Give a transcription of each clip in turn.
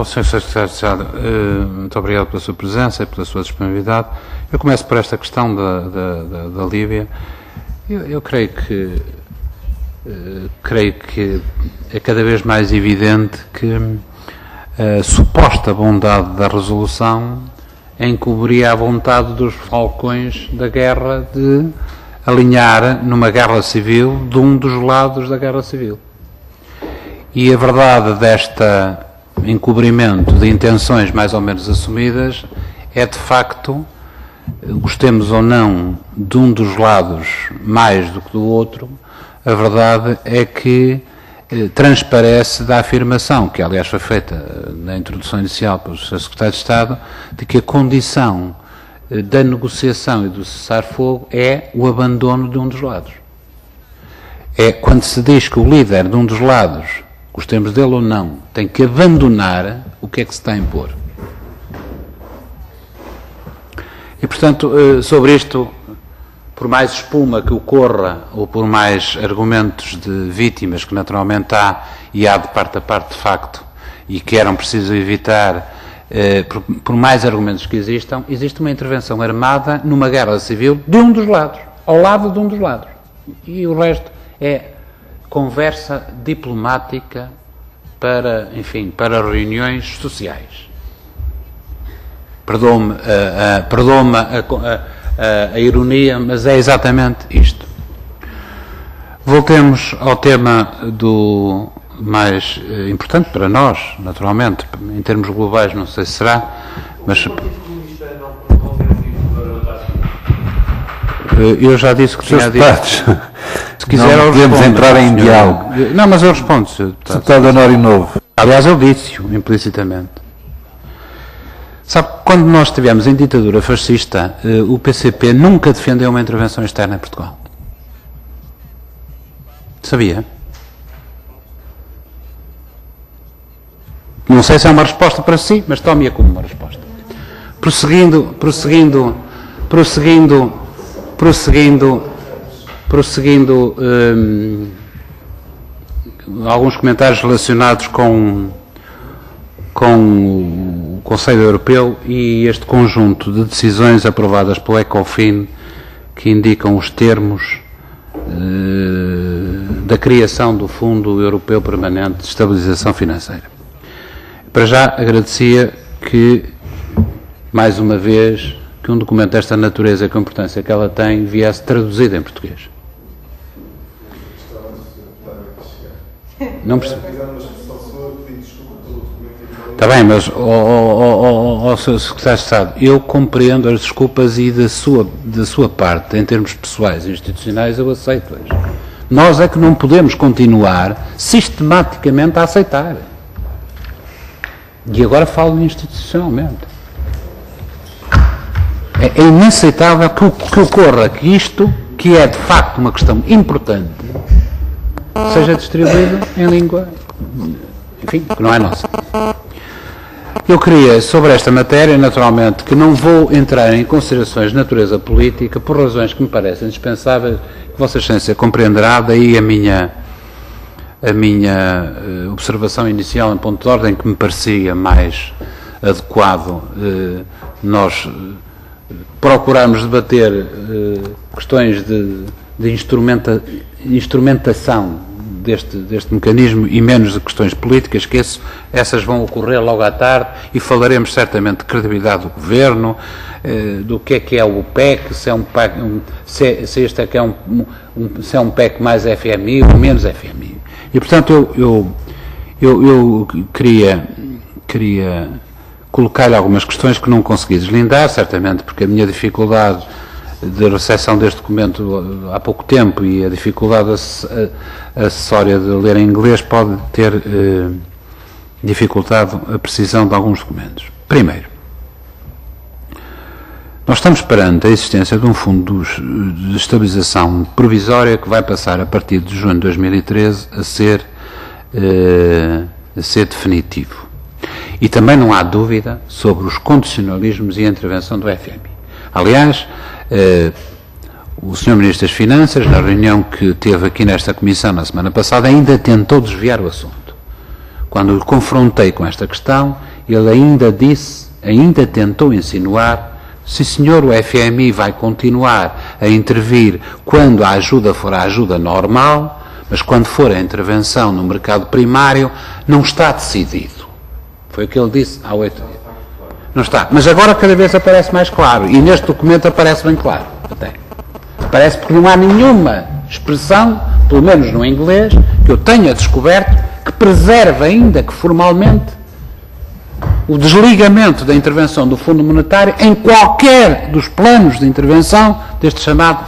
Sr. Secretário de Estado, muito obrigado pela sua presença e pela sua disponibilidade. Eu começo por esta questão da Líbia. Eu creio que é cada vez mais evidente que a suposta bondade da resolução encobria a vontade dos falcões da guerra de alinhar numa guerra civil de um dos lados da guerra civil. E a verdade deste encobrimento de intenções mais ou menos assumidas é, de facto, gostemos ou não de um dos lados mais do que do outro, a verdade é que transparece da afirmação, que aliás foi feita na introdução inicial pelo Sr. Secretário de Estado, de que a condição da negociação e do cessar-fogo é o abandono de um dos lados. É quando se diz que o líder de um dos lados, gostemos dele ou não, tem que abandonar, o que é que se está a impor. E, portanto, sobre isto, por mais espuma que ocorra, ou por mais argumentos de vítimas que naturalmente há, e há de parte a parte de facto, e que eram preciso evitar, por mais argumentos que existam, existe uma intervenção armada numa guerra civil de um dos lados, ao lado de um dos lados. E o resto é conversa diplomática para, enfim, para reuniões sociais. Perdoe-me a ironia, mas é exatamente isto. Voltemos ao tema do mais importante para nós, naturalmente, em termos globais não sei se será, mas eu já disse que tinha dito. Se quiser, não podemos entrar em diálogo. Não, mas eu respondo, Sr. Deputado. Deputado Honório Novo. Aliás, eu disse-o implicitamente. Sabe, quando nós estivemos em ditadura fascista, o PCP nunca defendeu uma intervenção externa em Portugal. Sabia? Não sei se é uma resposta para si, mas tome-a como uma resposta. Prosseguindo, alguns comentários relacionados com o Conselho Europeu e este conjunto de decisões aprovadas pelo ECOFIN que indicam os termos da criação do Fundo Europeu Permanente de Estabilização Financeira. Para já agradecia que, mais uma vez, que um documento desta natureza e com a importância que ela tem viesse traduzido em português. Não percebi. Está bem, mas, Sr. Secretário de Estado, eu compreendo as desculpas e da sua parte, em termos pessoais e institucionais, eu aceito-as. Nós é que não podemos continuar sistematicamente a aceitar. E agora falo institucionalmente. É inaceitável que ocorra que isto, que é de facto uma questão importante, seja distribuído em língua, enfim, que não é nossa. Eu queria, sobre esta matéria, naturalmente, que não vou entrar em considerações de natureza política, por razões que me parecem indispensáveis, que Vossa Excelência compreenderá, daí a minha observação inicial em ponto de ordem, que me parecia mais adequado nós procurarmos debater questões de instrumentação deste mecanismo e menos de questões políticas, que essas vão ocorrer logo à tarde, e falaremos certamente de credibilidade do Governo, do que é o PEC, se é um PEC, se este é que é se é um PEC mais FMI ou menos FMI. E, portanto, eu queria colocar-lhe algumas questões que não consegui deslindar, certamente porque a minha dificuldade de recepção deste documento há pouco tempo e a dificuldade acessória de ler em inglês pode ter dificultado a precisão de alguns documentos. Primeiro, nós estamos perante a existência de um fundo de estabilização provisória que vai passar a partir de junho de 2013 a ser definitivo. E também não há dúvida sobre os condicionalismos e a intervenção do FMI. Aliás, o Sr. Ministro das Finanças, na reunião que teve aqui nesta Comissão na semana passada, ainda tentou desviar o assunto. Quando o confrontei com esta questão, ele ainda tentou insinuar: sim senhor, o FMI vai continuar a intervir quando a ajuda for a ajuda normal, mas quando for a intervenção no mercado primário, não está decidido. Foi o que ele disse há 8 dias. Não está. Mas agora cada vez aparece mais claro. E neste documento aparece bem claro. Até. Aparece porque não há nenhuma expressão, pelo menos no inglês, que eu tenha descoberto, que preserve, ainda que formalmente, o desligamento da intervenção do Fundo Monetário em qualquer dos planos de intervenção deste chamado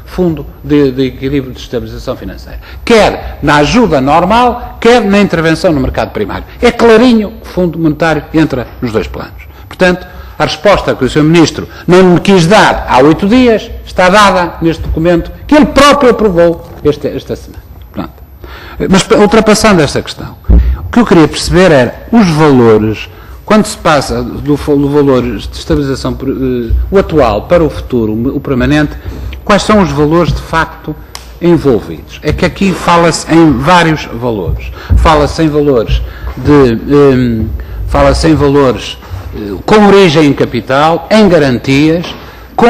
Fundo de Equilíbrio de Estabilização Financeira. Quer na ajuda normal, quer na intervenção no mercado primário. É clarinho que o Fundo Monetário entra nos dois planos. Portanto, a resposta que o Sr. Ministro não me quis dar há 8 dias está dada neste documento que ele próprio aprovou esta semana. Pronto. Mas, ultrapassando esta questão, o que eu queria perceber era os valores, quando se passa do valor de estabilização, o atual para o futuro, o permanente, quais são os valores de facto envolvidos? É que aqui fala-se em vários valores. Fala-se em valores com origem em capital, em garantias.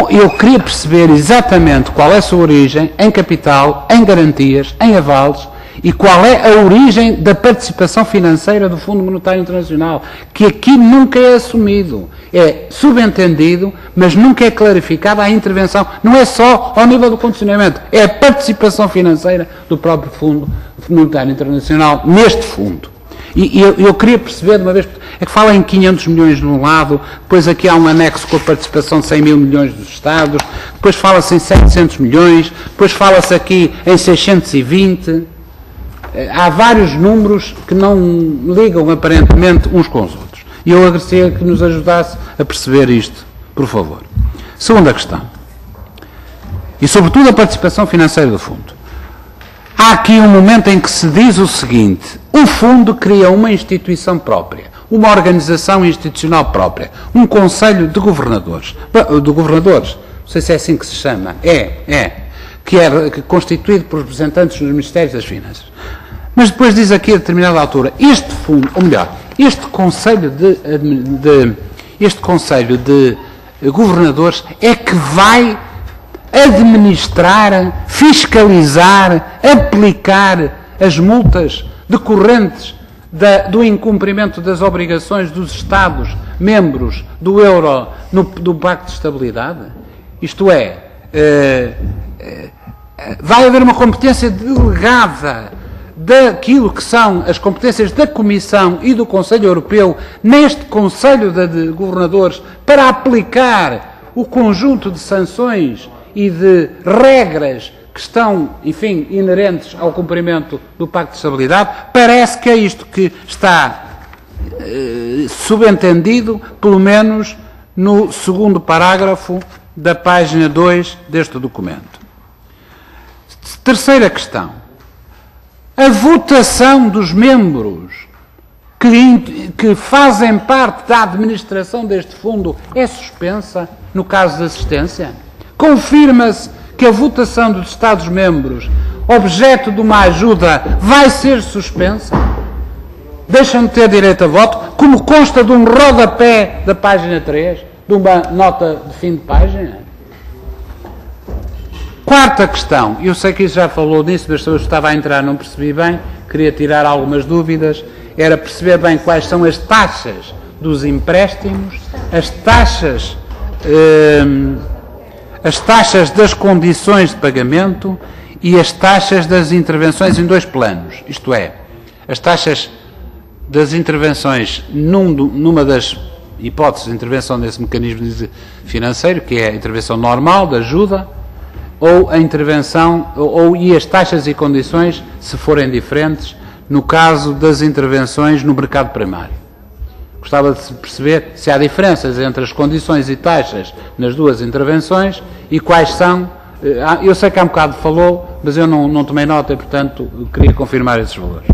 Eu queria perceber exatamente qual é a sua origem em capital, em garantias, em avales, e qual é a origem da participação financeira do Fundo Monetário Internacional, que aqui nunca é assumido. É subentendido, mas nunca é clarificada a intervenção. Não é só ao nível do condicionamento, é a participação financeira do próprio Fundo Monetário Internacional neste fundo. E eu queria perceber, de uma vez, é que fala em 500 milhões de um lado, depois aqui há um anexo com a participação de 100 mil milhões dos Estados, depois fala-se em 700 milhões, depois fala-se aqui em 620. Há vários números que não ligam aparentemente uns com os outros. E eu agradecia que nos ajudasse a perceber isto, por favor. Segunda questão. E sobretudo a participação financeira do fundo. Há aqui um momento em que se diz o seguinte: o fundo cria uma instituição própria, uma organização institucional própria, um conselho de governadores. Não sei se é assim que se chama. Que é constituído por representantes dos Ministérios das Finanças. Mas depois diz aqui a determinada altura, este fundo, ou melhor, este Conselho de Governadores é que vai administrar, fiscalizar, aplicar as multas decorrentes do incumprimento das obrigações dos Estados membros do euro do Pacto de Estabilidade. Isto é, vai haver uma competência delegada daquilo que são as competências da Comissão e do Conselho Europeu neste Conselho de Governadores para aplicar o conjunto de sanções e de regras que estão, enfim, inerentes ao cumprimento do Pacto de Estabilidade. Parece que é isto que está subentendido, pelo menos no segundo parágrafo da página 2 deste documento. Terceira questão. A votação dos membros que fazem parte da administração deste fundo é suspensa no caso de assistência? Confirma-se que a votação dos Estados-membros, objeto de uma ajuda, vai ser suspensa? Deixam de ter direito a voto, como consta de um rodapé da página 3, de uma nota de fim de página? Quarta questão, eu sei que isso já falou disso, mas eu estava a entrar, não percebi bem, queria tirar algumas dúvidas, era perceber bem quais são as taxas dos empréstimos, as taxas das condições de pagamento e as taxas das intervenções em dois planos, isto é, as taxas das intervenções numa das hipóteses de intervenção desse mecanismo financeiro, que é a intervenção normal, de ajuda, ou a intervenção, e as taxas e condições, se forem diferentes, no caso das intervenções no mercado primário. Gostava de perceber se há diferenças entre as condições e taxas nas duas intervenções e quais são. Eu sei que há um bocado falou, mas eu não tomei nota e, portanto, queria confirmar esses valores.